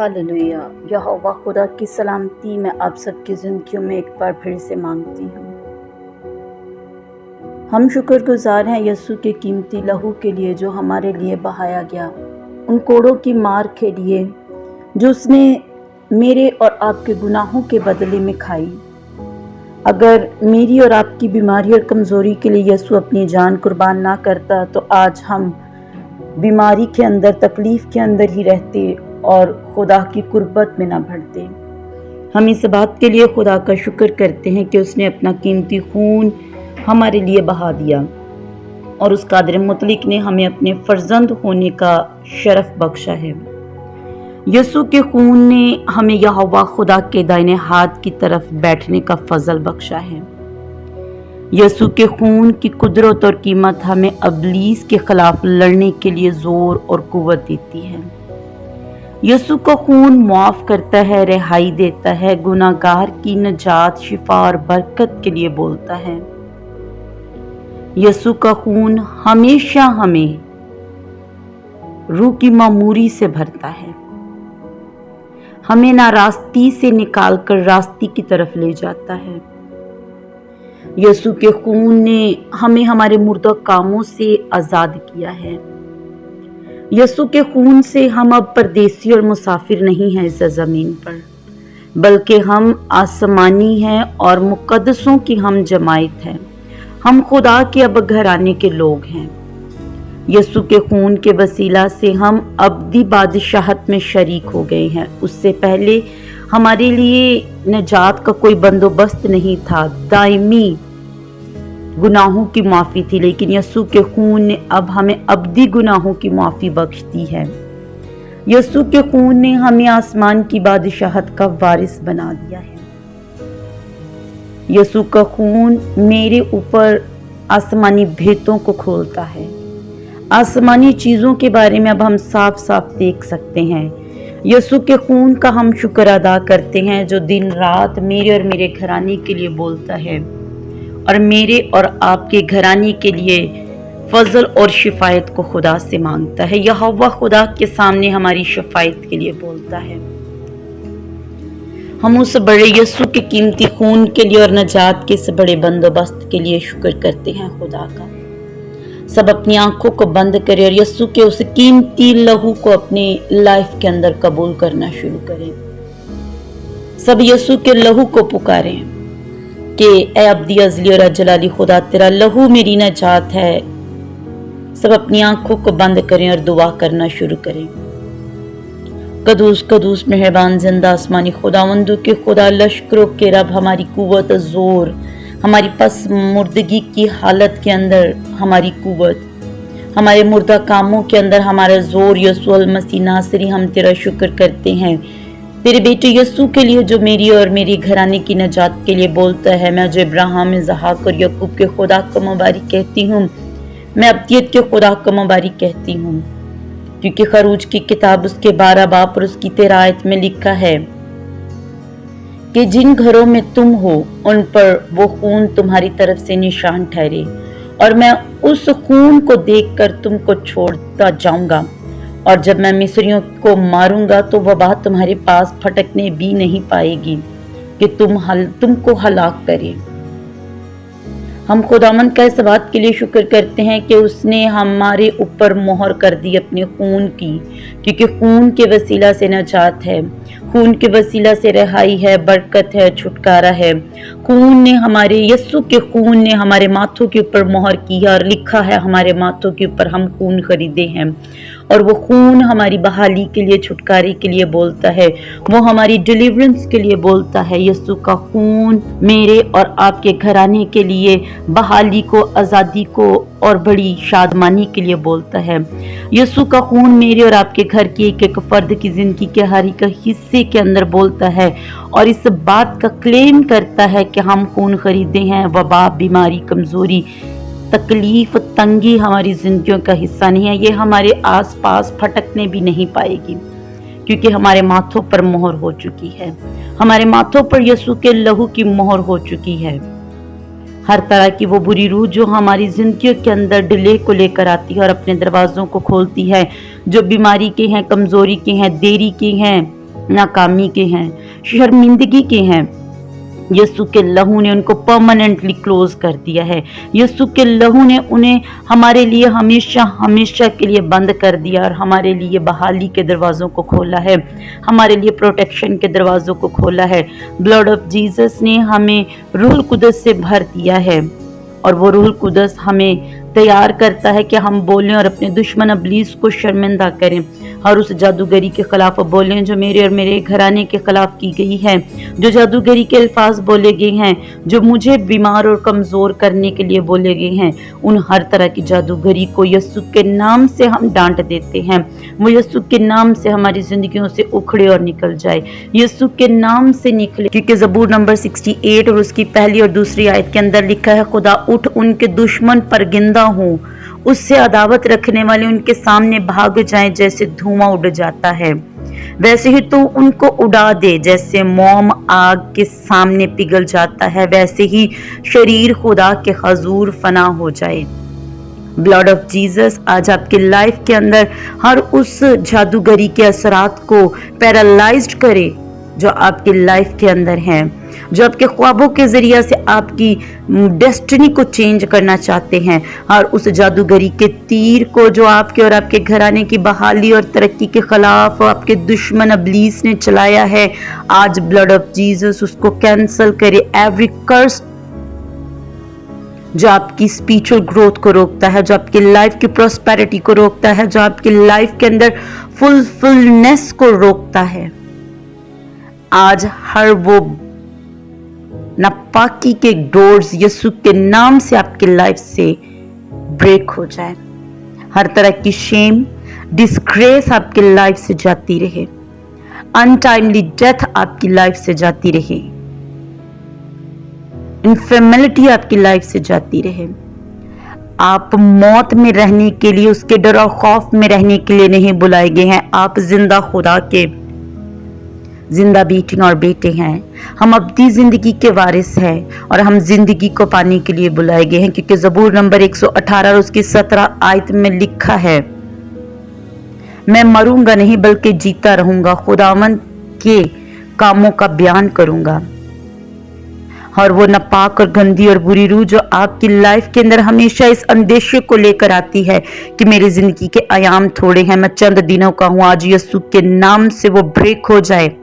Hallelujah. यहोवा खुदा की सलामती मैं आप सबकी ज़िंदगियों में एक बार फिर से मांगती हूँ। हम शुक्रगुजार हैं यीशु के कीमती लहू के लिए जो हमारे लिए बहाया गया, उन कोड़ों की मार के लिए जो उसने मेरे और आपके गुनाहों के बदले में खाई। अगर मेरी और आपकी बीमारी और कमज़ोरी के लिए यीशु अपनी जान कुर्बान ना करता तो आज हम बीमारी के अंदर, तकलीफ़ के अंदर ही रहते और खुदा की कुर्बत में ना बढ़ते। हम इस बात के लिए खुदा का शुक्र करते हैं कि उसने अपना कीमती खून हमारे लिए बहा दिया और उस कादिर मुतलिक ने हमें अपने फर्जंद होने का शरफ बख्शा है। यीशु के खून ने हमें यहोवा खुदा के दाहिने हाथ की तरफ बैठने का फजल बख्शा है। यीशु के खून की कुदरत और कीमत हमें अबलीस के खिलाफ लड़ने के लिए जोर और कुव्वत देती है। यीशु का खून मुआफ करता है, रिहाई देता है, गुनाहगार की नजात, शिफा और बरकत के लिए बोलता है। यीशु का खून हमेशा हमें रूह की मामूरी से भरता है, हमें नारास्ती से निकालकर रास्ते की तरफ ले जाता है। यीशु के खून ने हमें हमारे मुर्दा कामों से आज़ाद किया है। यीशु के खून से हम अब परदेसी और मुसाफिर नहीं हैं इस ज़मीन पर, बल्कि हम आसमानी हैं और मुक़द्दसों की हम जमायत हैं। हम खुदा के अब घराने के लोग हैं। यीशु के खून के वसीला से हम अब्दी बादशाहत में शरीक हो गए हैं। उससे पहले हमारे लिए निजात का कोई बंदोबस्त नहीं था, दायमी गुनाहों की माफ़ी थी, लेकिन यीशु के खून ने अब हमें अब्दी गुनाहों की माफ़ी बख्श दी है। यीशु के खून ने हमें आसमान की बादशाहत का वारिस बना दिया है। यीशु का खून मेरे ऊपर आसमानी भेदों को खोलता है। आसमानी चीज़ों के बारे में अब हम साफ साफ देख सकते हैं। यीशु के खून का हम शुक्र अदा करते हैं जो दिन रात मेरे और मेरे घराने के लिए बोलता है और मेरे और आपके घराने के लिए फजल और शिफायत को खुदा से मांगता है। यहोवा खुदा के सामने हमारी शिफायत के लिए बोलता है। हम उस बड़े यीशु के कीमती खून के लिए और नजात के इस बड़े बंदोबस्त के लिए शुक्र करते हैं खुदा का। सब अपनी आंखों को बंद करें और यीशु के उस कीमती लहू को अपनी लाइफ के अंदर कबूल करना शुरू करें। सब यीशु के लहू को पुकारें कि ए अब्दी अजली और अजलाली खुदा, तेरा लहू मेरी नजात है। सब अपनी आंखों को बंद करें और दुआ करना शुरू करें। कदूस कदूस मेहरबान जिंदा आसमानी खुदावंदों के खुदा, लश्करों के रब, हमारी कुव्वत जोर, हमारी पस मुर्दगी की हालत के अंदर हमारी कुव्वत, हमारे मुर्दा कामों के अंदर हमारा जोर, यीशु मसीह नासरी, हम तेरा शुक्र करते हैं तेरे बेटे यीशु के लिए जो मेरी और मेरी घराने की नजात के लिए बोलता है। मैं जो इब्राहिम, इज़हाक और याकूब के खुदा को मुबारक कहती हूँ, मैं अब्दियत के खुदा को मुबारक कहती हूँ, क्योंकि खरूज की किताब उसके 12 बाब और उसकी 13 आयत में लिखा है कि जिन घरों में तुम हो उन पर वो खून तुम्हारी तरफ से निशान ठहरे, और मैं उस खून को देखकर तुमको छोड़ता जाऊंगा, और जब मैं मिस्रियों को मारूंगा तो वबा तुम्हारे पास फटकने भी नहीं पाएगी कि तुमको हलाक करे। हम खुदावंद का इस बात के लिए शुक्र करते हैं कि उसने हमारे ऊपर मोहर कर दी अपने खून की, क्योंकि खून के वसीला से नजात है, खून के वसीला से रिहाई है, बरकत है, छुटकारा है। खून ने हमारे यीशु के खून ने हमारे माथों के ऊपर मोहर की है और लिखा है हमारे माथों के ऊपर हम खून खरीदे हैं, और वो खून हमारी बहाली के लिए, छुटकारे के लिए बोलता है, वो हमारी डिलीवरेंस के लिए बोलता है। यीशु का खून मेरे और आपके घराने के लिए बहाली को, आज़ादी को और बड़ी शादमानी के लिए बोलता है। यीशु का खून मेरे और आपके घर की एक एक फर्द की जिंदगी के हर एक हिस्से के अंदर बोलता है और इस बात का क्लेम करता है कि हम खून खरीदे हैं। वबा, बीमारी, कमजोरी, तकलीफ, तंगी हमारी जिंदगियों का हिस्सा नहीं है। ये हमारे आसपास फटकने भी नहीं पाएगी, क्योंकि हमारे माथों पर मोहर हो चुकी है। हमारे माथों पर यीशु के लहू की मोहर हो चुकी है। हर तरह की वो बुरी रूह जो हमारी जिंदगियों के अंदर डिले को लेकर आती है और अपने दरवाज़ों को खोलती है, जो बीमारी के हैं, कमज़ोरी के हैं, देरी के हैं, नाकामी के हैं, शर्मिंदगी के हैं, यीशु के लहू ने उनको परमानेंटली क्लोज कर दिया है। यीशु के लहू ने उन्हें हमारे लिए हमेशा हमेशा के लिए बंद कर दिया और हमारे लिए बहाली के दरवाज़ों को खोला है, हमारे लिए प्रोटेक्शन के दरवाज़ों को खोला है। ब्लड ऑफ जीसस ने हमें रूहुल कुदस से भर दिया है और वो रूहुल कुदस हमें तैयार करता है कि हम बोलें और अपने दुश्मन इब्लीस को शर्मिंदा करें और उस जादूगरी के खिलाफ बोलें जो मेरे और मेरे घराने के खिलाफ की गई है, जो जादूगरी के अल्फाज बोले गए हैं, जो मुझे बीमार और कमज़ोर करने के लिए बोले गए हैं, उन हर तरह की जादूगरी को यीशु के नाम से हम डांट देते हैं। वो यीशु के नाम से हमारी ज़िंदगियों से उखड़े और निकल जाए, यीशु के नाम से निकले, क्योंकि ज़बूर नंबर 68 और उसकी पहली और दूसरी आयत के अंदर लिखा है, खुदा उठ उनके दुश्मन पर गिंदा हूँ, उससे अदावत रखने वाले उनके सामने भाग जाएं, जैसे धुआं उड़ जाता है वैसे ही तू उनको उड़ा दे, जैसे मोम आग के सामने पिघल जाता है वैसे ही शरीर खुदा के हजूर फना हो जाए। ब्लड ऑफ जीसस आज आपकी लाइफ के अंदर हर उस जादूगरी के असरात को पैरालाइज्ड करे जो आपकी लाइफ के अंदर हैं, जो आपके ख्वाबों के जरिए से आपकी डेस्टिनी को चेंज करना चाहते हैं, और उस जादूगरी के तीर को जो आपके और आपके घराने की बहाली और तरक्की के खिलाफ आपके दुश्मन इब्लीस ने चलाया है, आज ब्लड ऑफ जीसस उसको कैंसल करे। एवरी कर्स जो आपकी स्पिरिचुअल ग्रोथ को रोकता है, जो आपकी लाइफ की प्रॉस्पेरिटी को रोकता है, जो आपकी लाइफ के अंदर फुलनेस को रोकता है, आज हर वो नापाकी के डोर्स यीशु के नाम से आपकी लाइफ से ब्रेक हो जाए। हर तरह की शेम, डिस्ग्रेस आपकी लाइफ से जाती रहे, अनटाइमली डेथ आपकी लाइफ से जाती रहे, इनफेमिलिटी आपकी लाइफ से जाती रहे। आप मौत में रहने के लिए, उसके डर और खौफ में रहने के लिए नहीं बुलाए गए हैं, आप जिंदा खुदा के जिंदा बेटी और बेटे हैं। हम अपनी जिंदगी के वारिस हैं और हम जिंदगी को पाने के लिए बुलाए गए हैं, क्योंकि ज़बूर नंबर 118 और उसकी 17 आयत में लिखा है, मैं मरूंगा नहीं बल्कि जीता रहूंगा, खुदावंद के कामों का बयान करूंगा। और वो नापाक और गंदी और बुरी रूह जो आपकी लाइफ के अंदर हमेशा इस अंदेशे को लेकर आती है कि मेरी जिंदगी के आयाम थोड़े हैं, मैं चंद दिनों का हूं, आज यीशु के नाम से वो ब्रेक हो जाए।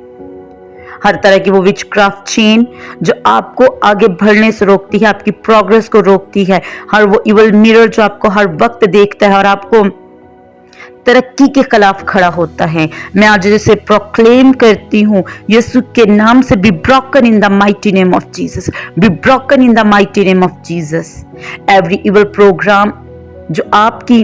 हर तरह की वो विचक्राफ्ट चेन जो आपको आगे बढ़ने से रोकती है, आपकी प्रोग्रेस को रोकती है, हर वो इवल मिरर जो आपको हर वक्त देखता है और आपको तरक्की के खिलाफ खड़ा होता है, मैं आज इसे प्रोक्लेम करती हूँ यीशु के नाम से, be broken in the mighty name of Jesus, be broken in the mighty name of Jesus. Every evil programme जो आपकी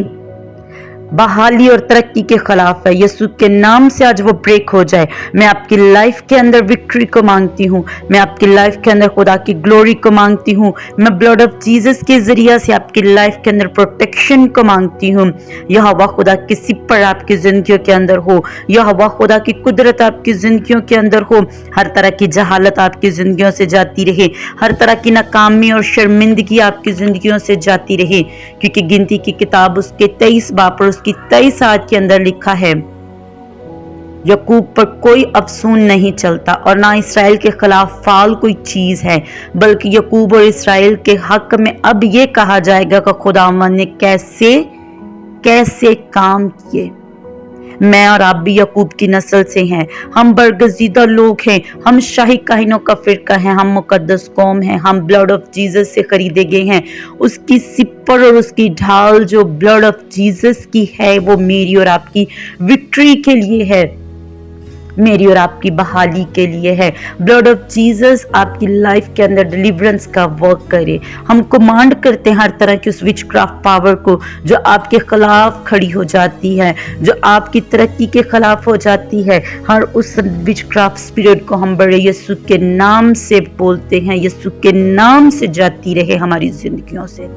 बहाली और तरक्की के खिलाफ है, यीशु के नाम से आज वो ब्रेक हो जाए। मैं आपकी लाइफ के अंदर विक्ट्री को मांगती हूँ, मैं आपकी लाइफ के अंदर खुदा की ग्लोरी को मांगती हूँ, मैं ब्लड ऑफ जीसस के जरिए से आपकी लाइफ के अंदर प्रोटेक्शन को मांगती हूँ। यह हवा खुदा की सिपर आपकी जिंदगियों के अंदर हो, यह हवा खुदा की कुदरत आपकी जिंदगियों के अंदर हो, हर तरह की जहालत आपकी जिंदगियों से जाती रहे, हर तरह की नाकामी और शर्मिंदगी आपकी जिंदगियों से जाती रहे, क्योंकि गिनती की किताब उसके 23 बाब और उसकी 23 आयत के अंदर लिखा है, यकूब पर कोई अफसून नहीं चलता और ना इसराइल के खिलाफ फाल कोई चीज है, बल्कि यकूब और इसराइल के हक में अब ये कहा जाएगा कि खुदावंद ने कैसे कैसे काम किए। मैं और आप भी यकूब की नस्ल से हैं, हम बरगजीदा लोग हैं, हम शाही काहिनों का फिरका है, हम मुकद्दस कौम हैं, हम ब्लड ऑफ जीसस से खरीदे गए हैं। उसकी सिपर और उसकी ढाल जो ब्लड ऑफ जीसस की है वो मेरी और आपकी विक्ट्री के लिए है, मेरी और आपकी बहाली के लिए है। ब्लड ऑफ जीसस आपकी लाइफ के अंदर डिलीवरेंस का वर्क करे। हम कमांड करते हैं हर तरह की उस विचक्राफ्ट पावर को जो आपके खिलाफ खड़ी हो जाती है, जो आपकी तरक्की के खिलाफ हो जाती है, हर उस विचक्राफ्ट स्पिरिट को हम बड़े यीशु के नाम से बोलते हैं, यीशु के नाम से जाती रहे हमारी जिंदगियों से।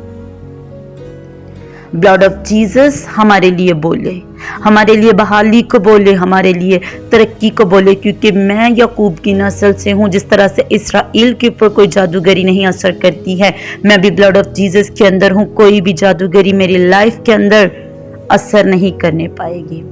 ब्लड ऑफ जीसस हमारे लिए बोले, हमारे लिए बहाली को बोले, हमारे लिए तरक्की को बोले, क्योंकि मैं याकूब की नस्ल से हूँ। जिस तरह से इसराइल के ऊपर कोई जादूगरी नहीं असर करती है, मैं भी ब्लड ऑफ जीसस के अंदर हूँ। कोई भी जादूगरी मेरी लाइफ के अंदर असर नहीं करने पाएगी।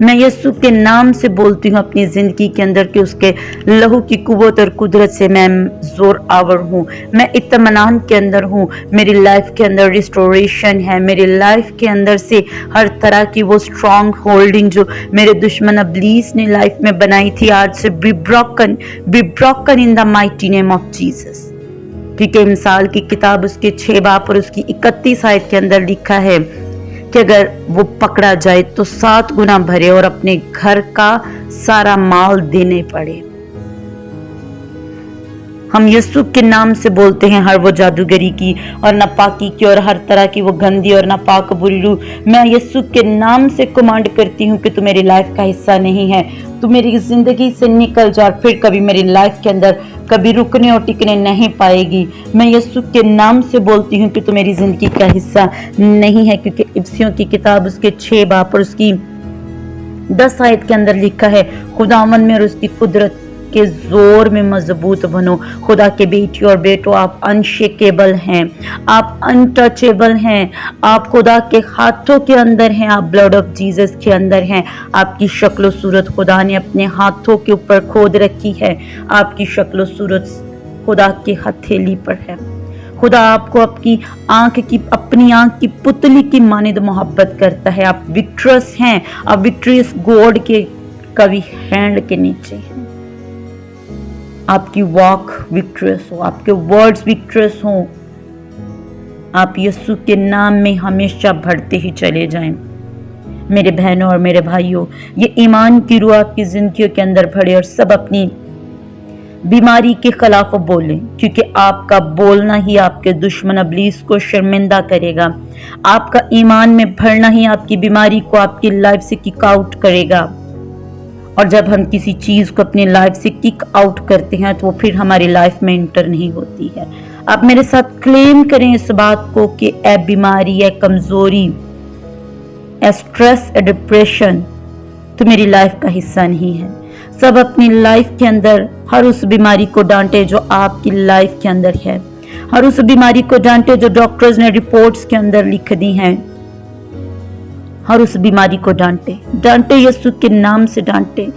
मैं यीशु के नाम से बोलती हूँ अपनी ज़िंदगी के अंदर कि उसके लहू की कुव्वत और कुदरत से मैं ज़ोर आवर हूँ, मैं इत्मीनान के अंदर हूँ। मेरी लाइफ के अंदर रिस्टोरेशन है, मेरी लाइफ के अंदर से हर तरह की वो स्ट्रॉन्ग होल्डिंग जो मेरे दुश्मन इब्लीस ने लाइफ में बनाई थी, आज से be broken in the mighty name of Jesus. क्योंकि मिसाल की किताब उसके 6 बाब और उसकी 31 आयत के अंदर लिखा है कि अगर वो पकड़ा जाए तो 7 गुना भरे और अपने घर का सारा माल देने पड़े। हम यीशु के नाम से बोलते हैं हर वो जादूगरी की और नापाकी की और हर तरह की वो गंदी और नापाक बुरी रूह, मैं यीशु के नाम से कमांड करती हूँ कि तू मेरी लाइफ का हिस्सा नहीं है, तू मेरी जिंदगी से निकल जा और फिर कभी मेरी लाइफ के अंदर कभी रुकने और टिकने नहीं पाएगी। मैं यीशु के नाम से बोलती हूँ कि तू मेरी जिंदगी का हिस्सा नहीं है, क्योंकि इफ्सियों की किताब उसके 6 बाब और उसकी 10 आयत के अंदर लिखा है, खुदावन में और उसकी कुदरत के जोर में मजबूत बनो। खुदा के बेटी और बेटो, आप अनशेकेबल हैं, आप अनटचेबल हैं, आप खुदा के हाथों के अंदर हैं, आप ब्लड ऑफ जीसस के अंदर हैं। आपकी शक्ल सूरत खुदा ने अपने हाथों के ऊपर खोद रखी है, आपकी शक्ल सूरत खुदा की हथेली पर है। खुदा आपको अपनी आंख की पुतली की मानिंद मोहब्बत करता है। आप विक्ट्रस हैं, आप विक्ट्रियस गॉड के कवि हैंड के नीचे हैं। आपकी वॉक विक्ट्रियस हो, आपके वर्ड्स विक्ट्रियस हो, आप यीशु के नाम में हमेशा बढ़ते ही चले जाएं। मेरे बहनों और मेरे भाइयों, ये ईमान की रूह आपकी जिंदगी के अंदर भरे और सब अपनी बीमारी के खिलाफ बोलें, क्योंकि आपका बोलना ही आपके दुश्मन इब्लीस को शर्मिंदा करेगा। आपका ईमान में भरना ही आपकी बीमारी को आपकी लाइफ से किक आउट करेगा। और जब हम किसी चीज को अपनी लाइफ से किक आउट करते हैं तो वो फिर हमारी लाइफ में इंटर नहीं होती है। आप मेरे साथ क्लेम करें इस बात को कि ए बीमारी, ए कमजोरी, ए स्ट्रेस, ए डिप्रेशन तो मेरी लाइफ का हिस्सा नहीं है। सब अपनी लाइफ के अंदर हर उस बीमारी को डांटे जो आपकी लाइफ के अंदर है, हर उस बीमारी को डांटे जो डॉक्टर्स ने रिपोर्ट्स के अंदर लिख दी हैं। हर उस बीमारी को डांटे यीशु के नाम से डांटे।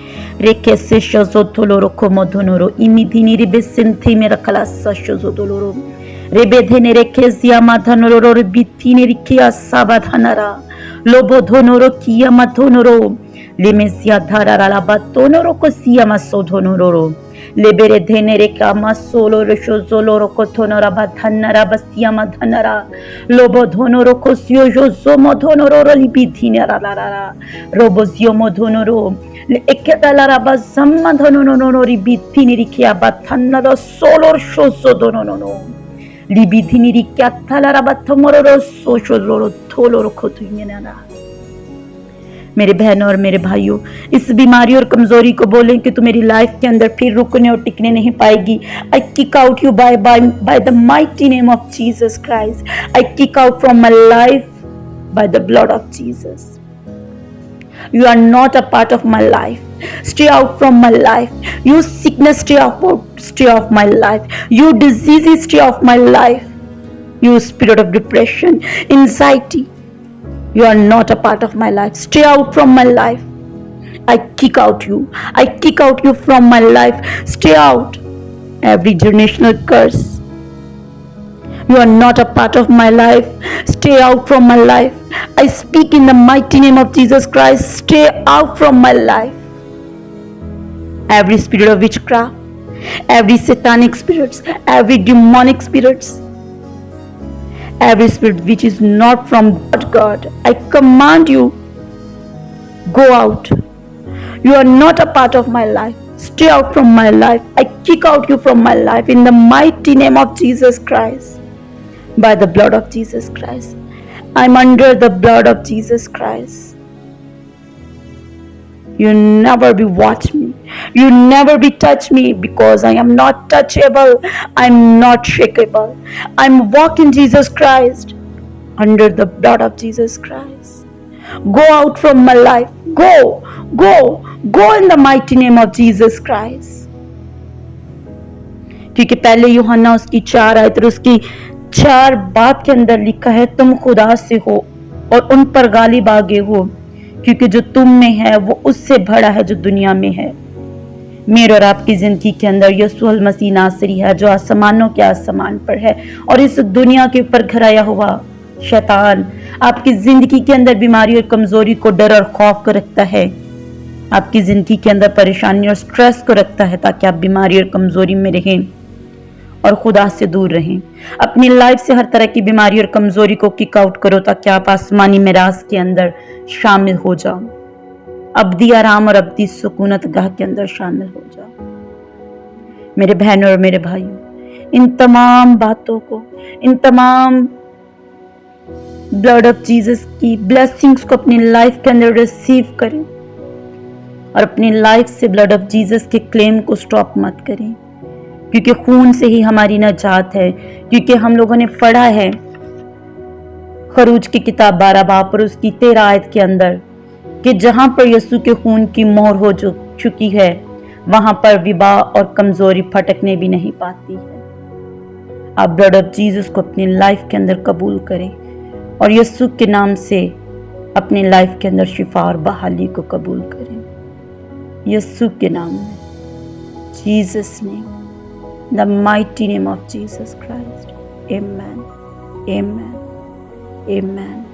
रेखे से शोथोलोरो कोमोधोनोरो इमिधिनी रिबेसिंथी मेरा खलासा शोजोदोलोरो रेबेधेने रेखे जियामा धनोरो रिबिथिने रिकिया साबाधनरा लोबोधोनोरो कियामा धोनोरो लेमेसिया धारारा बातोनोरो को सियामा सोधोनोरो लेबेरे धेने रेखा मासोलो रशोजोलो कोथोनोरा बाधनरा बसियामा धनरा लोबो धोनोरो कोसियो जोमो धोनोरो लिबिथिनेरा लारा रोबोजियो मोधोनोरो एकेदालारा बसम्मा धोनोरो रिबिथिनी रिकिया बाधनरा सोलोर शोजो धोनोनो लिबिथिनी रिकिया थालारा बाथमोरो सोशोलो थोलोरो कोथुनेरा। मेरे बहनों और मेरे भाइयों, इस बीमारी और कमजोरी को बोलें कि तू मेरी लाइफ के अंदर फिर रुकने और टिकने नहीं पाएगी। I kick out you by the mighty name of Jesus Christ. I kick out from my life by the blood of Jesus. You are not a part of my life. Stay out from my life. You sickness, stay off my life. You diseases, stay off my life. You spirit of depression, anxiety, you are not a part of my life. Stay out from my life. I kick out you. I kick out you from my life. Stay out. Every generational curse. You are not a part of my life. Stay out from my life. I speak in the mighty name of Jesus Christ. Stay out from my life. Every spirit of witchcraft, every satanic spirits, every demonic spirits, every spirit which is not from God, I command you, go out. You are not a part of my life. Stay out from my life. I kick out you from my life in the mighty name of Jesus Christ. By the blood of Jesus Christ. I'm under the blood of Jesus Christ. You never be watch me. You never be touch me, because I am not touchable. I'm not shakable. I'm walking Jesus Christ under the blood of Jesus Christ. Go out from my life. Go in the mighty name of Jesus Christ. क्योंकि पहले यूहन्ना उसकी 4 आयत और उसकी 4 बात के अंदर लिखा है, तुम खुदा से हो और उन पर गालिब आ गए हो क्योंकि जो तुम में है वो उससे बड़ा है जो दुनिया में है। मेरे और आपकी जिंदगी के अंदर यीशु मसीह नासरी है जो आसमानों के आसमान पर है, और इस दुनिया के ऊपर घराया हुआ शैतान आपकी जिंदगी के अंदर बीमारी और कमजोरी को, डर और खौफ को रखता है, आपकी जिंदगी के अंदर परेशानी और स्ट्रेस को रखता है, ताकि आप बीमारी और कमजोरी में रहें और खुदा से दूर रहें। अपनी लाइफ से हर तरह की बीमारी और कमजोरी को किक आउट करो, ताकि आप आसमानी मिरास के अंदर शामिल हो जाओ, अब्दी आराम और अब्दी सुकूनत गाह के अंदर शामिल हो जाओ। मेरे बहनों और मेरे भाइयों, इन तमाम बातों को, इन तमाम ब्लड ऑफ जीसस की ब्लेसिंग्स को अपनी लाइफ के अंदर रिसीव करें, और अपनी लाइफ से ब्लड ऑफ जीसस के क्लेम को स्टॉप मत करें, क्योंकि खून से ही हमारी नजात है। क्योंकि हम लोगों ने पढ़ा है खरूज की किताब 12 बाब और उसकी 13 आयत के अंदर कि जहां पर यीशु के खून की मोहर हो चुकी है, वहां पर विवाह और कमजोरी फटकने भी नहीं पाती है। आप ब्लड ऑफ जीसस को अपनी लाइफ के अंदर कबूल करें, और यीशु के नाम से अपनी लाइफ के अंदर शिफा और बहाली को कबूल करें, यीशु के नाम में, Jesus name, the mighty name of Jesus Christ. Amen, amen, amen.